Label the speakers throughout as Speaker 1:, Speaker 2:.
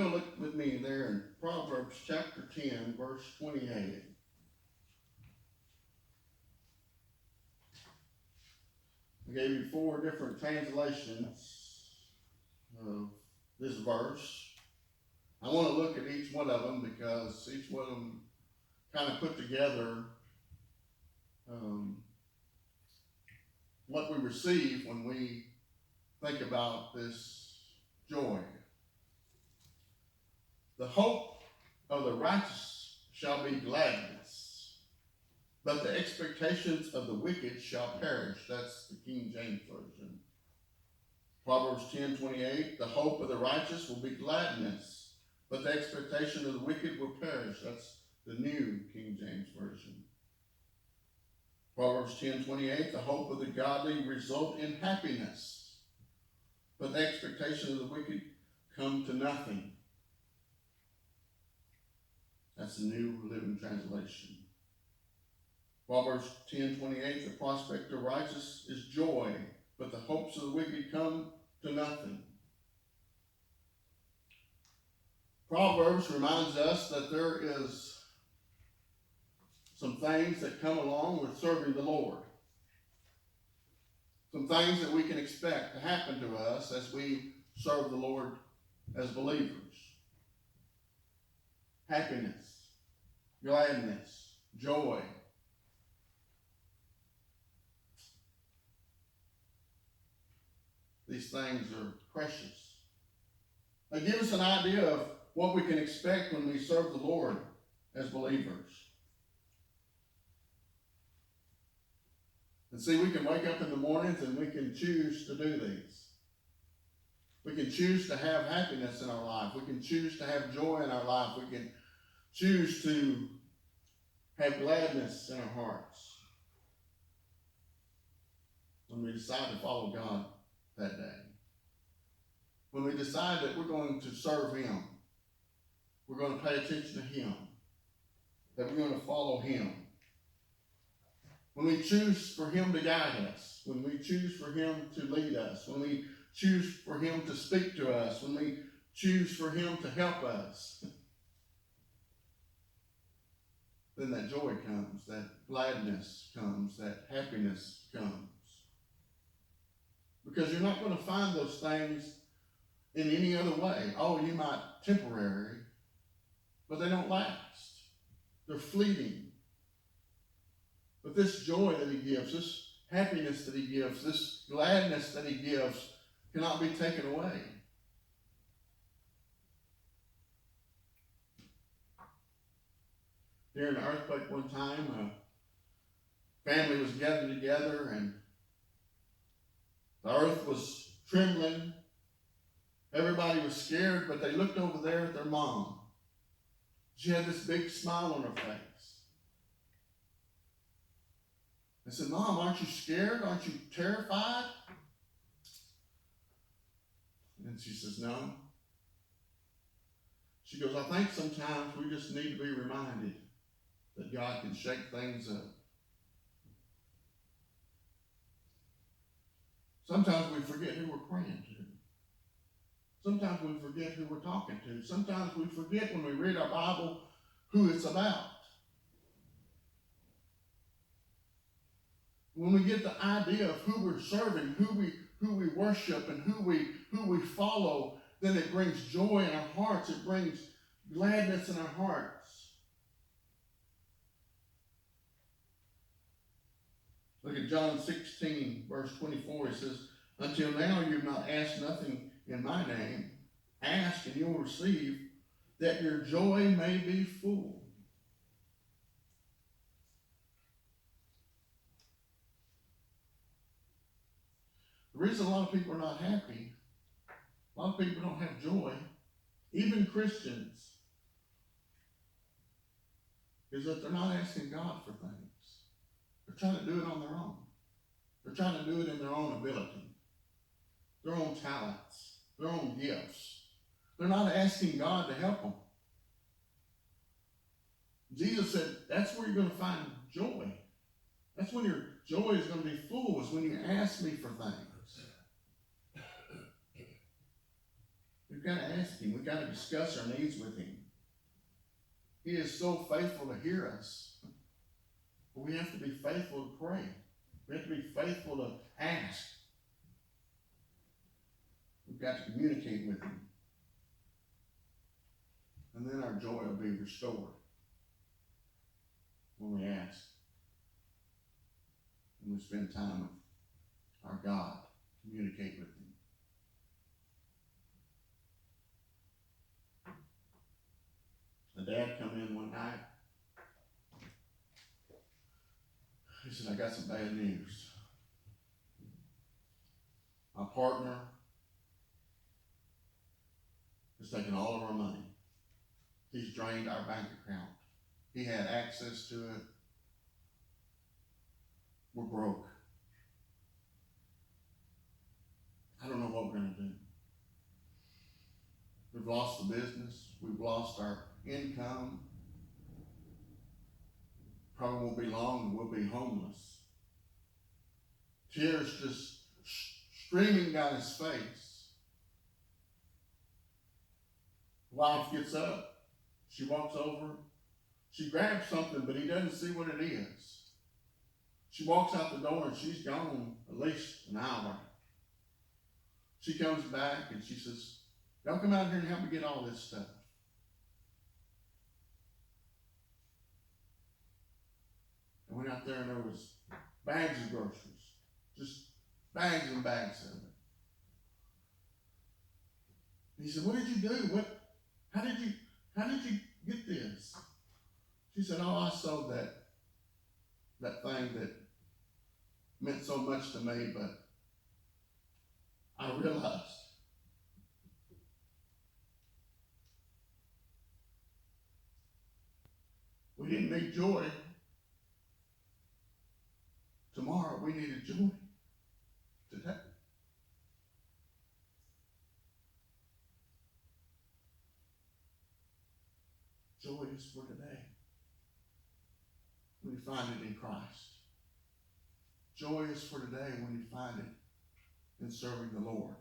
Speaker 1: will, look with me there in Proverbs chapter 10, verse 28. I gave you 4 different translations of this verse. I want to look at each one of them because each one of them kind of put together what we receive when we think about this joy. The hope of the righteous shall be gladness, but the expectations of the wicked shall perish. That's the King James Version. Proverbs 10:28, the hope of the righteous will be gladness, but the expectation of the wicked will perish. That's the New King James Version. Proverbs 10:28, the hope of the godly result in happiness, but the expectation of the wicked come to nothing. That's the New Living Translation. Proverbs 10:28, the prospect of righteous is joy, but the hopes of the wicked come to nothing. Proverbs reminds us that there is some things that come along with serving the Lord. Some things that we can expect to happen to us as we serve the Lord as believers. Happiness, gladness, joy. These things are precious. They give us an idea of what we can expect when we serve the Lord as believers. And see, we can wake up in the mornings and we can choose to do these. We can choose to have happiness in our life. We can choose to have joy in our life. We can choose to have gladness in our hearts when we decide to follow God that day. When we decide that we're going to serve Him, we're going to pay attention to Him, that we're going to follow Him. When we choose for Him to guide us, when we choose for Him to lead us, when we choose for Him to speak to us, when we choose for Him to help us, then that joy comes, that gladness comes, that happiness comes. Because you're not going to find those things in any other way. Oh, you might temporary, but they don't last. They're fleeting. But this joy that He gives, this happiness that He gives, this gladness that He gives cannot be taken away. During an earthquake one time, a family was gathered together and the earth was trembling. Everybody was scared, but they looked over there at their mom. She had this big smile on her face. I said, Mom, aren't you scared? Aren't you terrified? And she says, no. She goes, I think sometimes we just need to be reminded that God can shake things up. Sometimes we forget who we're praying to. Sometimes we forget who we're talking to. Sometimes we forget when we read our Bible who it's about. When we get the idea of who we're serving, who we worship, and who we follow, then it brings joy in our hearts. It brings gladness in our hearts. Look at John 16, verse 24. It says, until now you have not asked nothing in my name. Ask and you'll receive, that your joy may be full. The reason a lot of people are not happy, a lot of people don't have joy, even Christians, is that they're not asking God for things. They're trying to do it on their own. They're trying to do it in their own ability, their own talents, their own gifts. They're not asking God to help them. Jesus said, that's where you're going to find joy. That's when your joy is going to be full, is when you ask me for things. We've got to ask him. We've got to discuss our needs with him. He is so faithful to hear us. But we have to be faithful to pray. We have to be faithful to ask. We've got to communicate with him. And then our joy will be restored when we ask. When we spend time with our God, communicate with him. The dad come in one night. He said, I got some bad news. My partner has taken all of our money. He's drained our bank account. He had access to it. We're broke. I don't know what we're going to do. We've lost the business. We've lost our income. Probably won't be long and we'll be homeless. Tears just streaming down his face. Wife gets up. She walks over. She grabs something, but he doesn't see what it is. She walks out the door and she's gone at least an hour. She comes back and she says, y'all come out here and help me get all this stuff. I went out there and there was bags of groceries. Just bags and bags of it. And he said, what did you do? How did you get this? She said, oh, I sold that thing that meant so much to me, but I realized we didn't need joy tomorrow. We needed joy today. Joy is for today. When you find it in Christ. Joy is for today when you find it in serving the Lord.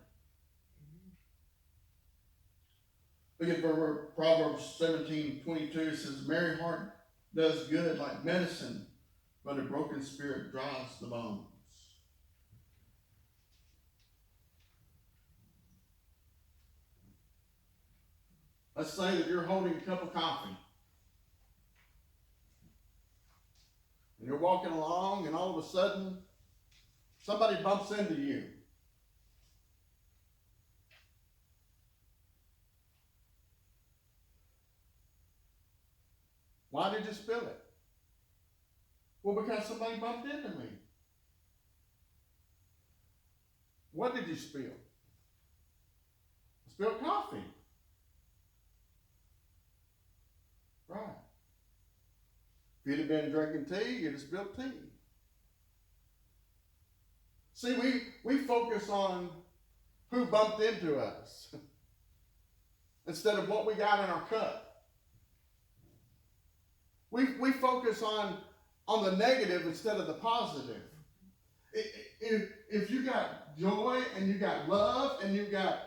Speaker 1: Look at Proverbs 17:22. It says, merry heart does good like medicine, but a broken spirit dries the bones. Let's say that you're holding a cup of coffee. And you're walking along and all of a sudden somebody bumps into you. Why did you spill it? Well, because somebody bumped into me. What did you spill? I spilled coffee. Right. If you'd have been drinking tea, you'd have spilled tea. See, we focus on who bumped into us instead of what we got in our cup. We focus on the negative instead of the positive. If you got joy and you got love and you got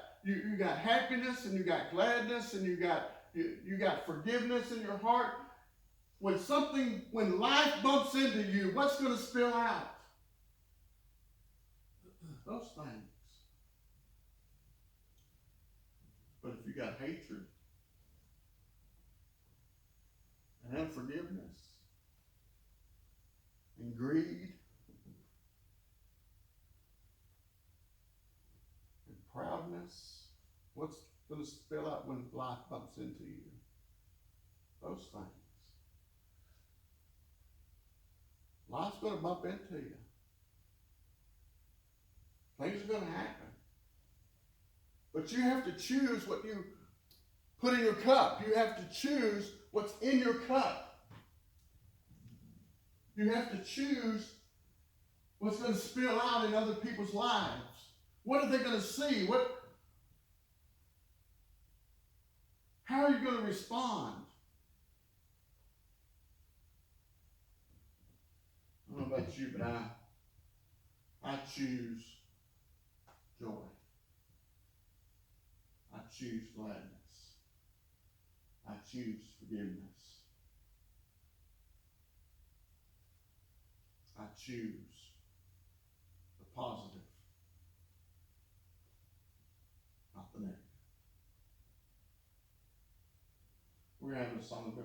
Speaker 1: happiness and you got gladness and you got forgiveness in your heart, when life bumps into you, what's going to spill out? Those things. But if you got hatred and unforgiveness and greed and proudness, what's going to spill out when life bumps into you? Those things. Life's going to bump into you. Things are going to happen. But you have to choose what you put in your cup. You have to choose what's in your cup. You have to choose what's going to spill out in other people's lives. What are they going to see? How are you going to respond? I don't know about you, but I choose joy. I choose gladness. I choose forgiveness. I choose the positive, not the negative. We're having a song of